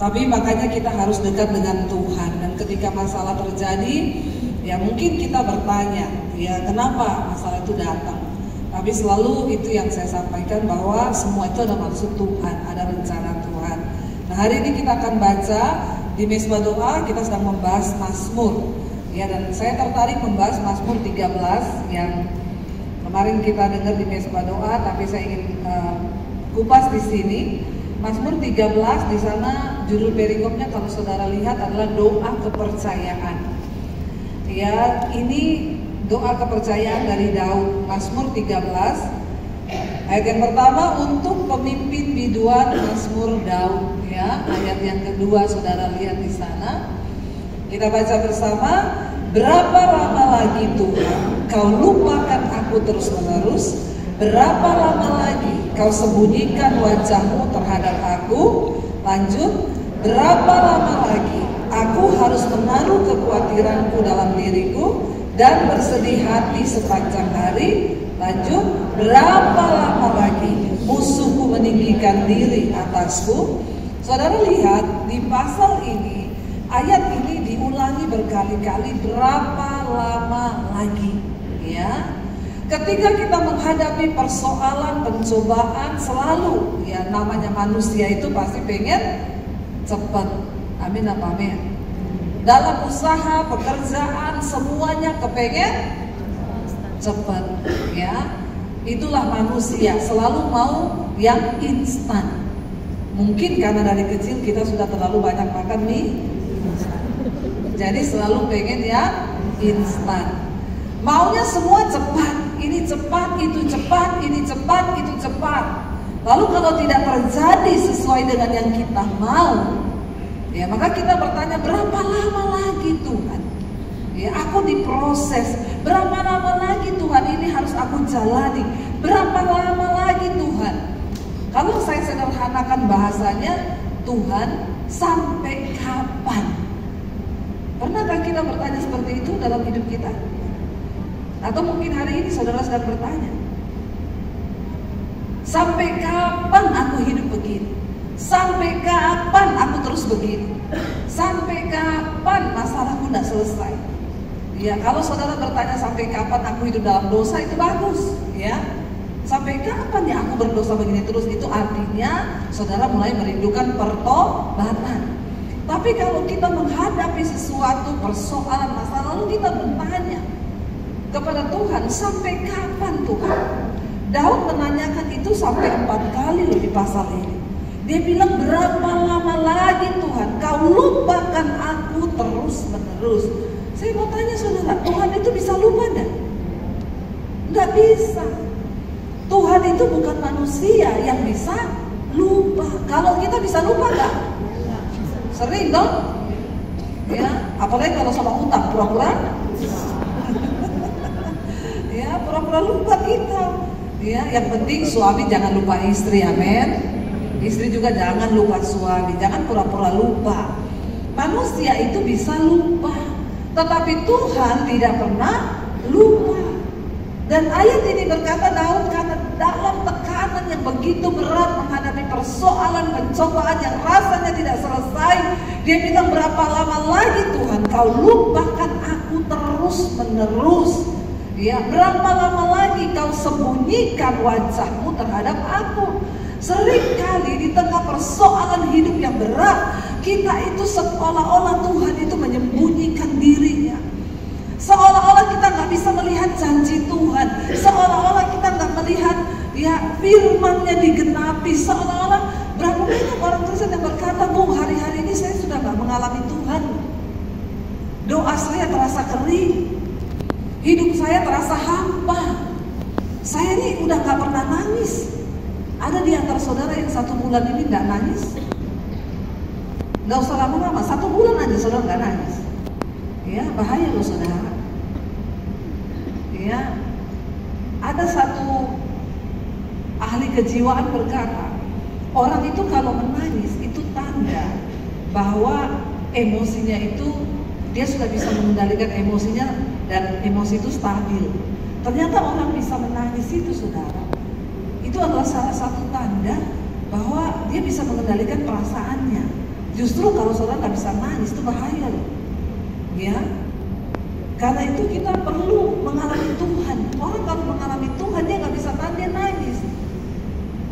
Tapi makanya kita harus dekat dengan Tuhan. Dan ketika masalah terjadi, ya mungkin kita bertanya, ya kenapa masalah itu datang. Tapi selalu itu yang saya sampaikan, bahwa semua itu ada maksud Tuhan, ada rencana Tuhan. Nah, hari ini kita akan baca di Mezbah Doa, kita sedang membahas Mazmur. Ya, dan saya tertarik membahas Mazmur 13 yang kemarin kita dengar di Mezbah Doa, tapi saya ingin kupas di sini. Mazmur 13 di sana judul perikopnya kalau saudara lihat adalah doa kepercayaan. Ya, ini doa kepercayaan dari Daud. Mazmur 13 ayat yang pertama untuk pemimpin biduan Mazmur Daud. Ya, ayat yang kedua saudara lihat di sana. Kita baca bersama. Berapa lama lagi Tuhan kau lupakan aku terus-menerus? Berapa lama lagi kau sembunyikan wajahmu terhadap aku? Lanjut, berapa lama lagi aku harus menaruh kekhawatiranku dalam diriku dan bersedih hati sepanjang hari? Lanjut, berapa lama lagi musuhku meninggikan diri atasku? Saudara lihat di pasal ini, ayat ini diulangi berkali-kali, berapa lama lagi, ya. Ketika kita menghadapi persoalan, pencobaan, selalu ya namanya manusia itu pasti pengen cepat. Amin apa amin? Dalam usaha, pekerjaan, semuanya kepengen cepat, ya. Itulah manusia, selalu mau yang instan. Mungkin karena dari kecil kita sudah terlalu banyak makan mie, jadi selalu pengen yang instan. Maunya semua cepat, ini cepat, itu cepat, ini cepat, itu cepat. Lalu kalau tidak terjadi sesuai dengan yang kita mau, ya maka kita bertanya, berapa lama lagi Tuhan? Ya, aku diproses. Berapa lama lagi Tuhan ini harus aku jalani? Berapa lama lagi Tuhan? Kalau saya sederhanakan bahasanya, Tuhan sampai kapan? Pernahkah kita bertanya seperti itu dalam hidup kita? Atau mungkin hari ini saudara sedang bertanya, sampai kapan aku hidup begini? Sampai kapan aku terus begini? Sampai kapan masalahku tidak selesai? Ya, kalau saudara bertanya sampai kapan aku hidup dalam dosa, itu bagus, ya. Sampai kapan ya aku berdosa begini terus? Itu artinya saudara mulai merindukan pertobatan. Tapi kalau kita menghadapi sesuatu persoalan masa lalu, kita bertanya kepada Tuhan, sampai kapan Tuhan? Daud menanyakan itu sampai 4 kali loh di pasal ini. Dia bilang, berapa lama lagi Tuhan kau lupakan aku terus menerus? Saya mau tanya saudara, Tuhan itu bisa lupa enggak? Enggak bisa. Tuhan itu bukan manusia yang bisa lupa. Kalau kita bisa lupa enggak? Sering dong? Ya, apalagi kalau sama utang, pura-pura ya, pura-pura lupa kita. Ya, yang penting suami jangan lupa istri, amin. Istri juga jangan lupa suami, jangan pura-pura lupa. Manusia itu bisa lupa, tetapi Tuhan tidak pernah lupa. Dan ayat ini berkata, Daud karena dalam tekanan yang begitu berat menghadapi persoalan pencobaan yang rasanya tidak selesai, dia bilang, berapa lama lagi Tuhan kau lupakan aku terus menerus? Ya, berapa lama lagi kau sembunyikan wajahmu terhadap aku? Seringkali di tengah persoalan hidup yang berat, kita itu seolah-olah Tuhan itu menyembunyikan dirinya. Seolah-olah kita nggak bisa melihat janji Tuhan. Seolah-olah kita nggak melihat ya firman-Nya digenapi. Seolah-olah berapa banyak orang Kristen yang berkata, Bu, hari-hari ini saya sudah nggak mengalami Tuhan. Doa saya terasa kering. Hidup saya terasa hampa. Saya ini udah gak pernah nangis. Ada di antara saudara yang 1 bulan ini gak nangis? Gak usah lama-lama, 1 bulan aja saudara gak nangis. Ya, bahaya loh saudara. Ya, ada satu ahli kejiwaan berkata, orang itu kalau menangis itu tanda bahwa emosinya itu, dia sudah bisa mengendalikan emosinya dan emosi itu stabil. Ternyata orang bisa menangis itu saudara, itu adalah salah satu tanda bahwa dia bisa mengendalikan perasaannya. Justru kalau saudara nggak bisa nangis itu bahaya loh. Ya, karena itu kita perlu mengalami Tuhan. Orang kalau mengalami Tuhan dia nggak bisa tahan, dia nangis.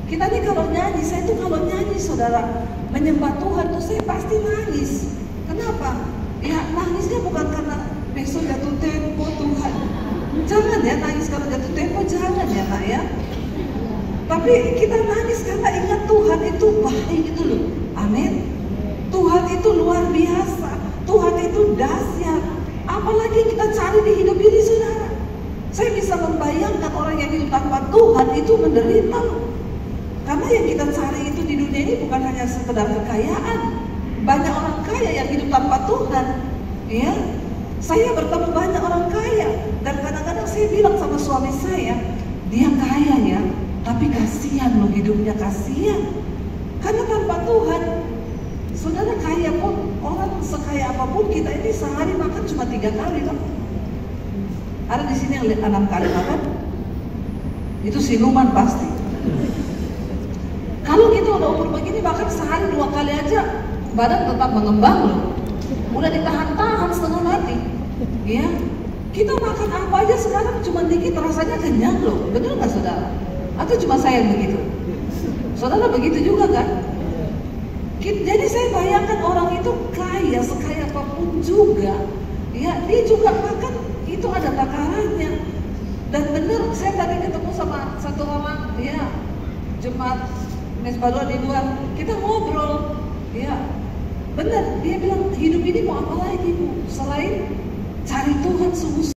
Kita nih kalau nyanyi, saya tuh kalau nyanyi saudara menyembah Tuhan tuh saya pasti nangis. Kenapa? Ya nangisnya bukan karena besok jatuh tempo Tuhan. Jangan ya nangis kalau jatuh tempo, jangan ya nak ya. Tapi kita nangis karena ingat Tuhan itu baik gitu loh. Amin. Tuhan itu luar biasa. Tuhan itu dahsyat. Apalagi kita cari di hidup ini saudara. Saya bisa membayangkan orang yang hidup tanpa Tuhan itu menderita. Karena yang kita cari itu di dunia ini bukan hanya sekedar kekayaan. Banyak orang kaya yang hidup tanpa Tuhan. Ya, saya bertemu banyak orang kaya. Dan kadang-kadang saya bilang sama suami saya, dia kaya ya, tapi kasihan loh hidupnya, kasihan. Karena tanpa Tuhan, saudara kaya pun, orang sekaya apapun kita ini sehari makan cuma 3 kali kan? Ada di sini yang 6 kali makan? Itu siluman pasti. Kalau kita udah umur begini bahkan sehari 2 kali aja badan tetap mengembang loh. Udah ditahan-tahan setengah mati. Ya, kita makan apa aja sekarang cuma dikit rasanya kenyang loh. Betul nggak saudara? Atau cuma saya yang begitu? Saudara begitu juga kan? Jadi saya bayangkan orang itu kaya, sekaya apapun juga, ya dia juga makan itu ada takarannya. Dan benar saya tadi ketemu sama satu orang, ya Jumat Mesbah di luar, kita ngobrol, ya benar dia bilang hidup ini mau apa lagi Bu? Selain cari Tuhan sungguh.